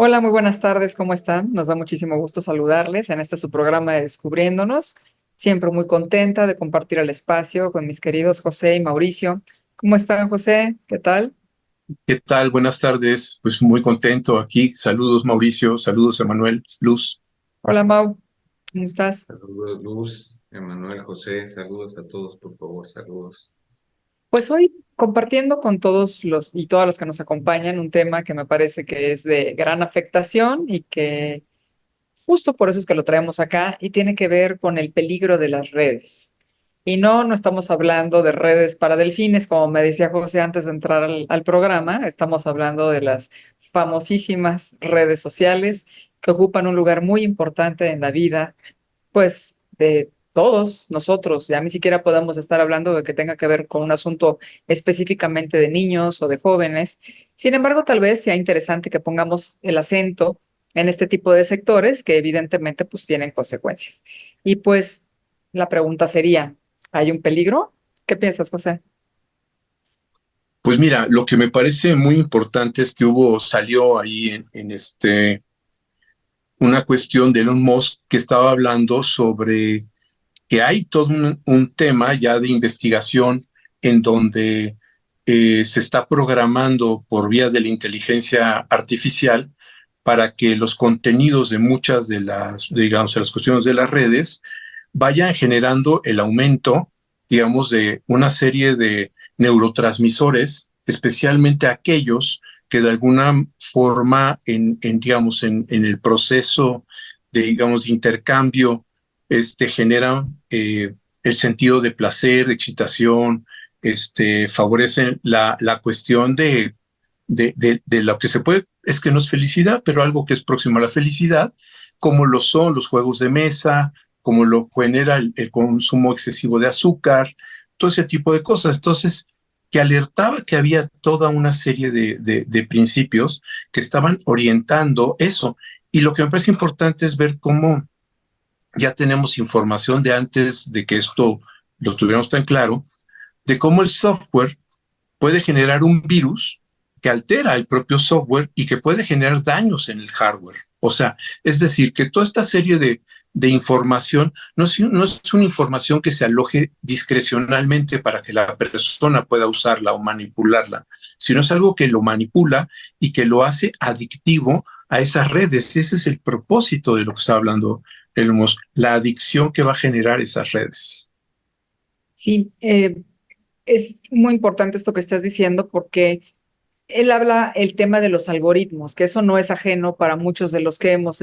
Hola, muy buenas tardes, ¿cómo están? Nos da muchísimo gusto saludarles en este su programa de Descubriéndonos. Siempre muy contenta de compartir el espacio con mis queridos José y Mauricio. ¿Cómo están, José? ¿Qué tal? ¿Qué tal? Buenas tardes. Pues muy contento aquí. Saludos, Mauricio. Saludos, Emanuel. Luz. Hola, Mau, ¿cómo estás? Saludos, Luz, Emanuel, José, saludos a todos, por favor, saludos. Pues hoy compartiendo con todos los y todas las que nos acompañan un tema que me parece que es de gran afectación y que justo por eso es que lo traemos acá y tiene que ver con el peligro de las redes. Y no estamos hablando de redes para delfines, como me decía José antes de entrar al programa, estamos hablando de las famosísimas redes sociales que ocupan un lugar muy importante en la vida, pues de todos nosotros. Ya ni siquiera podemos estar hablando de que tenga que ver con un asunto específicamente de niños o de jóvenes. Sin embargo, tal vez sea interesante que pongamos el acento en este tipo de sectores que evidentemente pues tienen consecuencias. Y pues la pregunta sería, ¿hay un peligro? ¿Qué piensas, José? Pues mira, lo que me parece muy importante es que salió ahí una cuestión de Elon Musk que estaba hablando sobre que hay todo un tema ya de investigación en donde se está programando por vía de la inteligencia artificial para que los contenidos de muchas de digamos, de las cuestiones de las redes vayan generando el aumento, digamos, de una serie de neurotransmisores, especialmente aquellos que de alguna forma digamos, en el proceso de, digamos, de intercambio, generan el sentido de placer, de excitación, favorecen la cuestión de lo que se puede, es que no es felicidad, pero algo que es próximo a la felicidad, como lo son los juegos de mesa, como lo genera el consumo excesivo de azúcar, todo ese tipo de cosas. Entonces, que alertaba que había toda una serie de principios que estaban orientando eso. Y lo que me parece importante es ver cómo ya tenemos información de antes de que esto lo tuviéramos tan claro, de cómo el software puede generar un virus que altera el propio software y que puede generar daños en el hardware. O sea, es decir, que toda esta serie de información no es una información que se aloje discrecionalmente para que la persona pueda usarla o manipularla, sino es algo que lo manipula y que lo hace adictivo a esas redes. Ese es el propósito de lo que está hablando Elon Musk, la adicción que va a generar esas redes. Sí, es muy importante esto que estás diciendo porque él habla el tema de los algoritmos, que eso no es ajeno para muchos de los que hemos,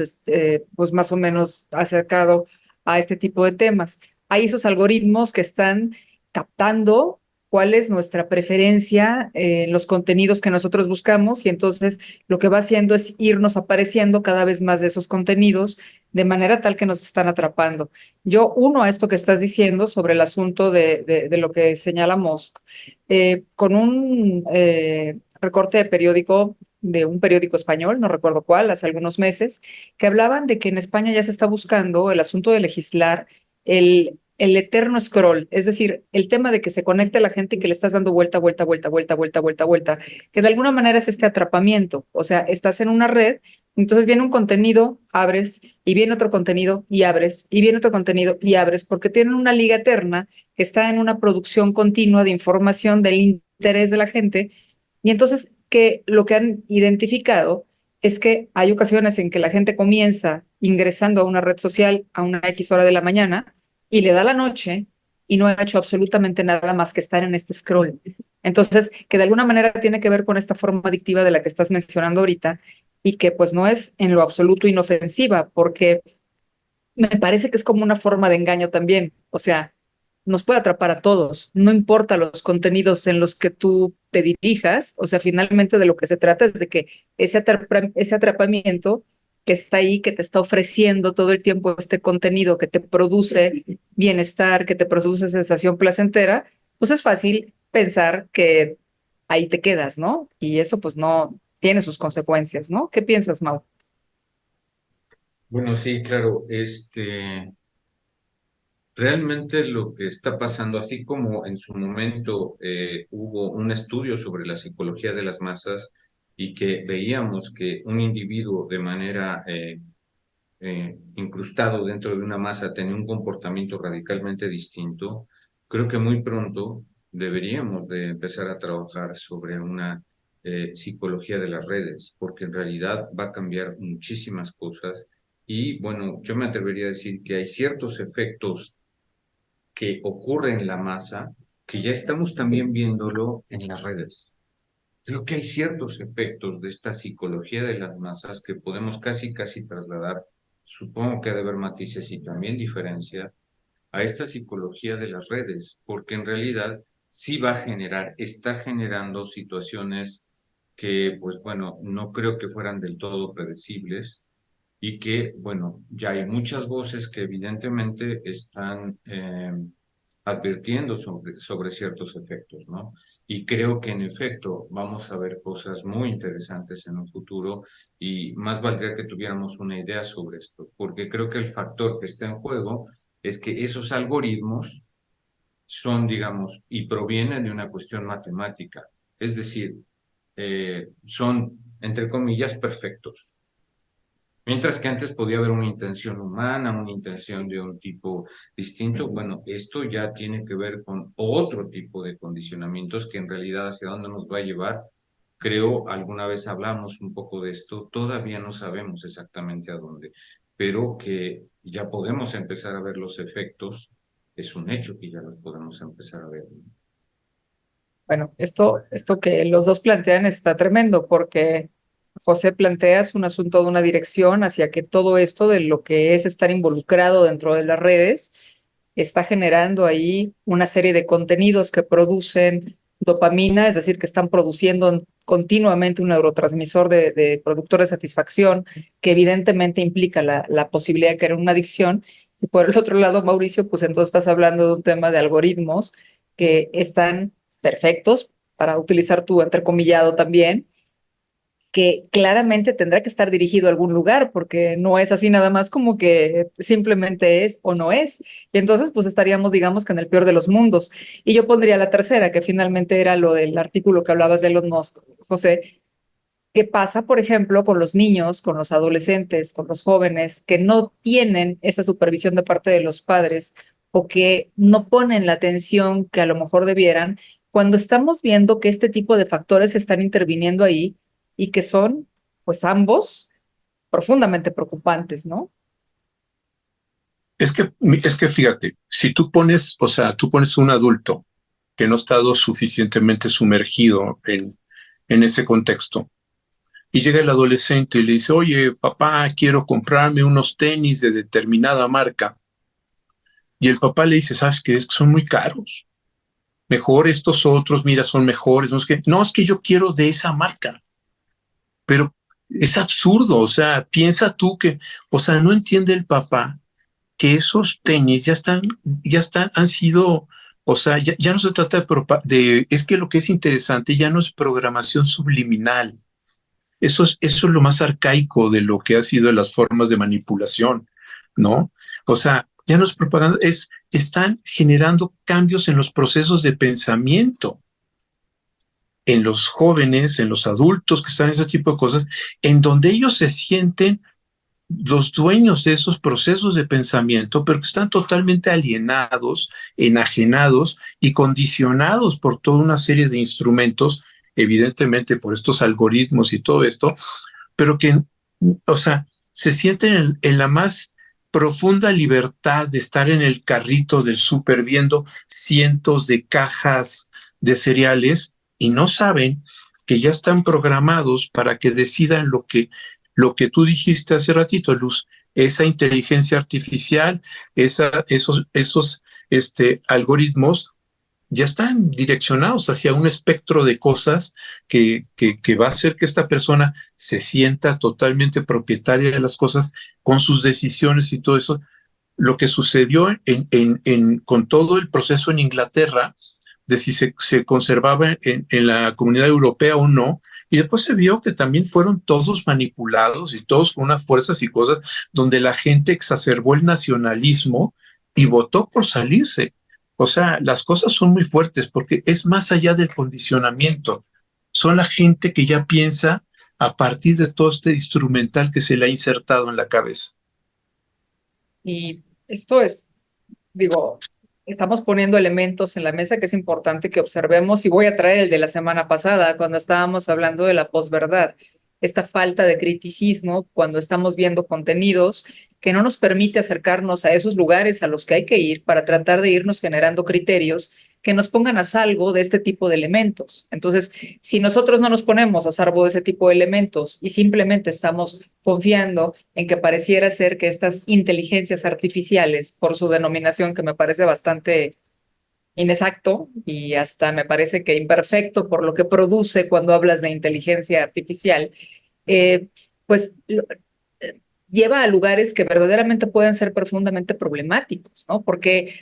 pues más o menos acercado a este tipo de temas. Hay esos algoritmos que están captando cuál es nuestra preferencia en los contenidos que nosotros buscamos y entonces lo que va haciendo es irnos apareciendo cada vez más de esos contenidos de manera tal que nos están atrapando. Yo uno a esto que estás diciendo sobre el asunto de lo que señala Musk, con un recorte de periódico, de un periódico español, no recuerdo cuál, hace algunos meses, que hablaban de que en España ya se está buscando el asunto de legislar el eterno scroll, es decir, el tema de que se conecte la gente y que le estás dando vuelta, vuelta, vuelta, vuelta, vuelta, vuelta, vuelta, que de alguna manera es este atrapamiento, o sea, estás en una red, entonces viene un contenido, abres, y viene otro contenido y abres, y viene otro contenido y abres, porque tienen una liga eterna que está en una producción continua de información del interés de la gente y entonces que lo que han identificado es que hay ocasiones en que la gente comienza ingresando a una red social a una X hora de la mañana y le da la noche y no ha hecho absolutamente nada más que estar en este scroll. Entonces, que de alguna manera tiene que ver con esta forma adictiva de la que estás mencionando ahorita y que pues no es en lo absoluto inofensiva, porque me parece que es como una forma de engaño también. O sea, nos puede atrapar a todos, no importa los contenidos en los que tú te dirijas, o sea, finalmente de lo que se trata es de que ese atrapamiento que está ahí, que te está ofreciendo todo el tiempo este contenido que te produce bienestar, que te produce sensación placentera, pues es fácil pensar que ahí te quedas, ¿no? Y eso pues no tiene sus consecuencias, ¿no? ¿Qué piensas, Mau? Bueno, sí, claro, realmente lo que está pasando, así como en su momento hubo un estudio sobre la psicología de las masas, y que veíamos que un individuo de manera incrustado dentro de una masa tenía un comportamiento radicalmente distinto, creo que muy pronto deberíamos de empezar a trabajar sobre una psicología de las redes, porque en realidad va a cambiar muchísimas cosas y bueno, yo me atrevería a decir que hay ciertos efectos que ocurren en la masa que ya estamos también viéndolo en las redes. Creo que hay ciertos efectos de esta psicología de las masas que podemos casi trasladar, supongo que ha de haber matices y también diferencia, a esta psicología de las redes, porque en realidad sí va a generar, está generando situaciones que, pues bueno, no creo que fueran del todo predecibles y que, bueno, ya hay muchas voces que evidentemente están advirtiendo sobre ciertos efectos, ¿no? Y creo que en efecto vamos a ver cosas muy interesantes en un futuro y más valdría que tuviéramos una idea sobre esto, porque creo que el factor que está en juego es que esos algoritmos son, digamos, y provienen de una cuestión matemática, es decir, son, entre comillas, perfectos. Mientras que antes podía haber una intención humana, una intención de un tipo distinto, bueno, esto ya tiene que ver con otro tipo de condicionamientos que en realidad hacia dónde nos va a llevar. Creo, alguna vez hablamos un poco de esto, todavía no sabemos exactamente a dónde, pero que ya podemos empezar a ver los efectos, es un hecho que ya los podemos empezar a ver. Bueno, esto que los dos plantean está tremendo porque José plantea es un asunto de una dirección hacia que todo esto de lo que es estar involucrado dentro de las redes está generando ahí una serie de contenidos que producen dopamina, es decir, que están produciendo continuamente un neurotransmisor de productor de satisfacción que evidentemente implica la posibilidad de crear una adicción. Y por el otro lado, Mauricio, pues entonces estás hablando de un tema de algoritmos que están perfectos para utilizar tu entrecomillado también, que claramente tendrá que estar dirigido a algún lugar, porque no es así nada más como que simplemente es o no es. Y entonces, pues estaríamos, digamos, que en el peor de los mundos. Y yo pondría la tercera, que finalmente era lo del artículo que hablabas de Elon Musk, José. ¿Qué pasa, por ejemplo, con los niños, con los adolescentes, con los jóvenes que no tienen esa supervisión de parte de los padres o que no ponen la atención que a lo mejor debieran cuando estamos viendo que este tipo de factores están interviniendo ahí y que son, pues ambos, profundamente preocupantes, ¿no? Es que fíjate, si tú pones, o sea, tú pones un adulto que no ha estado suficientemente sumergido en ese contexto, y llega el adolescente y le dice, oye, papá, quiero comprarme unos tenis de determinada marca. Y el papá le dice, ¿sabes qué? Es que son muy caros. Mejor estos otros, mira, son mejores. No, es que yo quiero de esa marca. Pero es absurdo, o sea, piensa tú que, o sea, no entiende el papá que esos tenis han sido, o sea, ya no se trata es que lo que es interesante ya no es programación subliminal. Eso es lo más arcaico de lo que ha sido las formas de manipulación, ¿no? O sea, ya no es propaganda, están generando cambios en los procesos de pensamiento, en los jóvenes, en los adultos que están en ese tipo de cosas, en donde ellos se sienten los dueños de esos procesos de pensamiento, pero que están totalmente alienados, enajenados y condicionados por toda una serie de instrumentos, evidentemente por estos algoritmos y todo esto, pero que, o sea, se sienten en la más profunda libertad de estar en el carrito del súper viendo cientos de cajas de cereales y no saben que ya están programados para que decidan lo que tú dijiste hace ratito, Luz, esa inteligencia artificial, esos algoritmos ya están direccionados hacia un espectro de cosas que va a hacer que esta persona se sienta totalmente propietaria de las cosas con sus decisiones y todo eso. Lo que sucedió con todo el proceso en Inglaterra, de si se conservaba en la comunidad europea o no, y después se vio que también fueron todos manipulados y todos con unas fuerzas y cosas donde la gente exacerbó el nacionalismo y votó por salirse. O sea, las cosas son muy fuertes porque es más allá del condicionamiento. son la gente que ya piensa a partir de todo este instrumental que se le ha insertado en la cabeza. Y esto es, digo, estamos poniendo elementos en la mesa que es importante que observemos y voy a traer el de la semana pasada cuando estábamos hablando de la posverdad, esta falta de criticismo cuando estamos viendo contenidos que no nos permite acercarnos a esos lugares a los que hay que ir para tratar de irnos generando criterios que nos pongan a salvo de este tipo de elementos. Entonces, si nosotros no nos ponemos a salvo de ese tipo de elementos y simplemente estamos confiando en que pareciera ser que estas inteligencias artificiales, por su denominación que me parece bastante inexacto y hasta me parece que imperfecto por lo que produce cuando hablas de inteligencia artificial, eh, pues lleva a lugares que verdaderamente pueden ser profundamente problemáticos, ¿no? Porque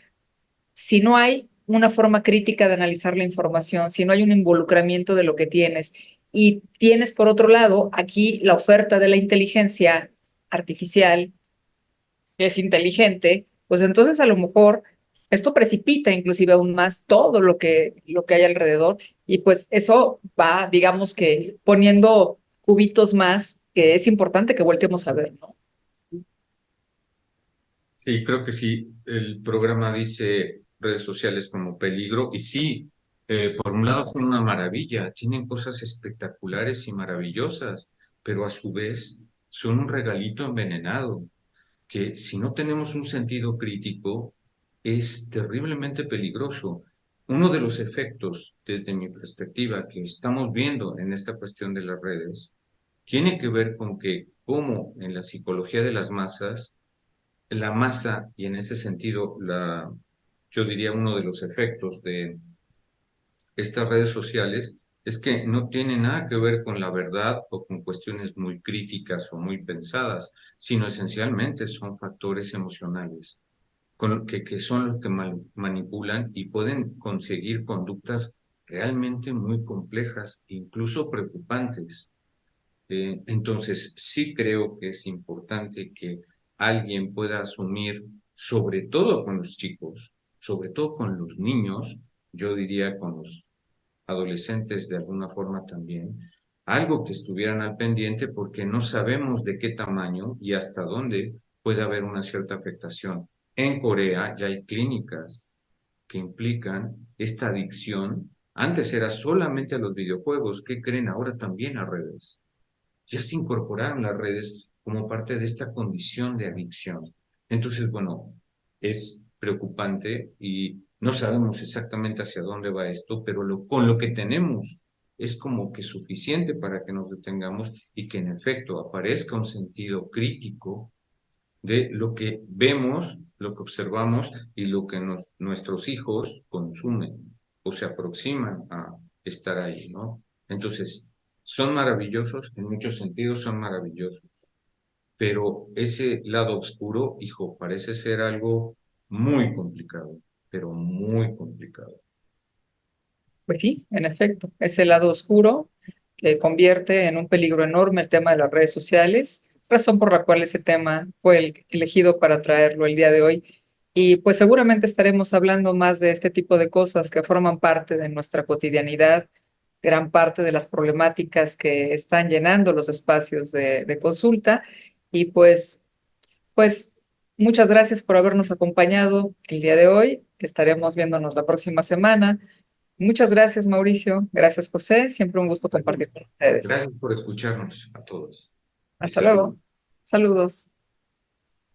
si no hay una forma crítica de analizar la información, si no hay un involucramiento de lo que tienes y tienes por otro lado aquí la oferta de la inteligencia artificial que es inteligente, pues entonces a lo mejor esto precipita inclusive aún más todo lo que hay alrededor y pues eso va, digamos que poniendo cubitos más que es importante que volteemos a ver, ¿no? Sí, creo que sí. El programa dice redes sociales como peligro y sí, por un lado son una maravilla, tienen cosas espectaculares y maravillosas, pero a su vez son un regalito envenenado que si no tenemos un sentido crítico es terriblemente peligroso. Uno de los efectos, desde mi perspectiva, que estamos viendo en esta cuestión de las redes, tiene que ver con que, como en la psicología de las masas, la masa, y en ese sentido, yo diría uno de los efectos de estas redes sociales, es que no tiene nada que ver con la verdad o con cuestiones muy críticas o muy pensadas, sino esencialmente son factores emocionales que son los que manipulan y pueden conseguir conductas realmente muy complejas, incluso preocupantes. Entonces, sí creo que es importante que alguien pueda asumir, sobre todo con los chicos, sobre todo con los niños, yo diría con los adolescentes de alguna forma también, algo que estuvieran al pendiente porque no sabemos de qué tamaño y hasta dónde puede haber una cierta afectación. En Corea ya hay clínicas que implican esta adicción. Antes era solamente a los videojuegos, ¿qué creen? Ahora también a redes. Ya se incorporaron las redes como parte de esta condición de adicción. Entonces, bueno, es preocupante y no sabemos exactamente hacia dónde va esto, pero con lo que tenemos es como que suficiente para que nos detengamos y que en efecto aparezca un sentido crítico de lo que vemos, lo que observamos y lo que nuestros hijos consumen o se aproximan a estar ahí, ¿no? Entonces, son maravillosos, en muchos sentidos son maravillosos, pero ese lado oscuro, hijo, parece ser algo muy complicado, pero muy complicado. Pues sí, en efecto, ese lado oscuro que convierte en un peligro enorme el tema de las redes sociales, razón por la cual ese tema fue elegido para traerlo el día de hoy. Y pues seguramente estaremos hablando más de este tipo de cosas que forman parte de nuestra cotidianidad, gran parte de las problemáticas que están llenando los espacios de consulta. Y pues muchas gracias por habernos acompañado el día de hoy. Estaremos viéndonos la próxima semana. Muchas gracias, Mauricio. Gracias, José. Siempre un gusto compartir con ustedes. Gracias por escucharnos a todos y Hasta saludos. luego. Saludos.